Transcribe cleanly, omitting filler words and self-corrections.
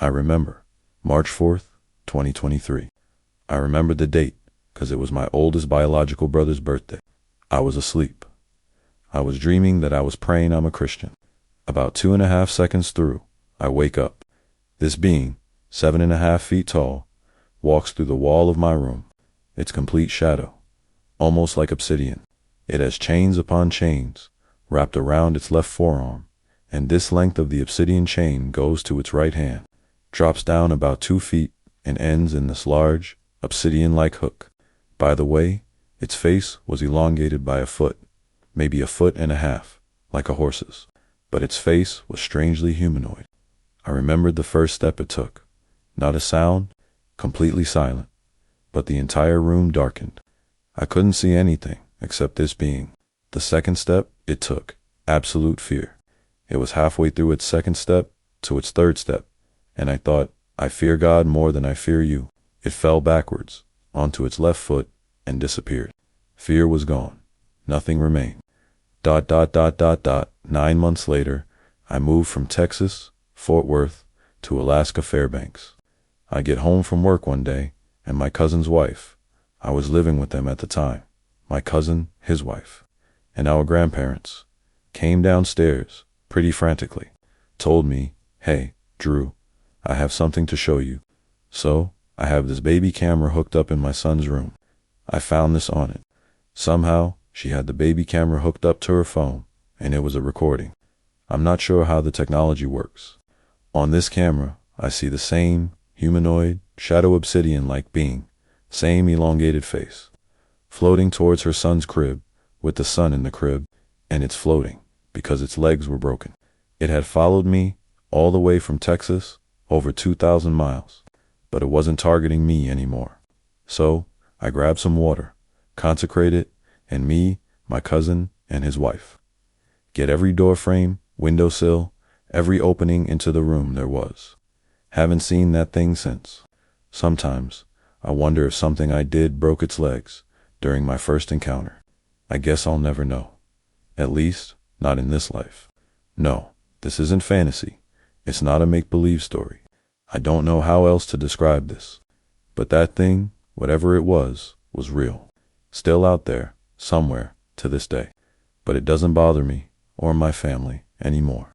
I remember. March 4th, 2023. I remember the date because it was my oldest biological brother's birthday. I was asleep. I was dreaming that I was praying I'm a Christian. About 2.5 seconds through, I wake up. This being, 7.5 feet tall, walks through the wall of my room. Its complete shadow, almost like obsidian. It has chains upon chains wrapped around its left forearm, and this length of the obsidian chain goes to its right hand, drops down about 2 feet, and ends in this large, obsidian-like hook. By the way, its face was elongated by a foot, maybe 1.5 feet, like a horse's, but its face was strangely humanoid. I remembered the first step it took. Not a sound, completely silent, but the entire room darkened. I couldn't see anything except this being. The second step it took, absolute fear. It was halfway through its second step to its third step, and I thought, I fear God more than I fear you. It fell backwards, onto its left foot, and disappeared. Fear was gone. Nothing remained. 9 months later, I moved from Texas, Fort Worth, to Alaska Fairbanks. I get home from work one day, and my cousin's wife, I was living with them at the time, my cousin, his wife, and our grandparents, came downstairs, pretty frantically, told me, "Hey, Drew, I have something to show you." So, I have this baby camera hooked up in my son's room. I found this on it. Somehow, she had the baby camera hooked up to her phone, and it was a recording. I'm not sure how the technology works. On this camera, I see the same humanoid, shadow obsidian-like being, same elongated face, floating towards her son's crib, with the son in the crib, and it's floating because its legs were broken. It had followed me all the way from Texas, over 2,000 miles, but it wasn't targeting me anymore. So, I grabbed some water, consecrate it, and me, my cousin, and his wife. Get every door frame, windowsill, every opening into the room there was. Haven't seen that thing since. Sometimes, I wonder if something I did broke its legs during my first encounter. I guess I'll never know. At least, not in this life. No, this isn't fantasy. It's not a make-believe story. I don't know how else to describe this. But that thing, whatever it was real. Still out there, somewhere, to this day. But it doesn't bother me, or my family, anymore.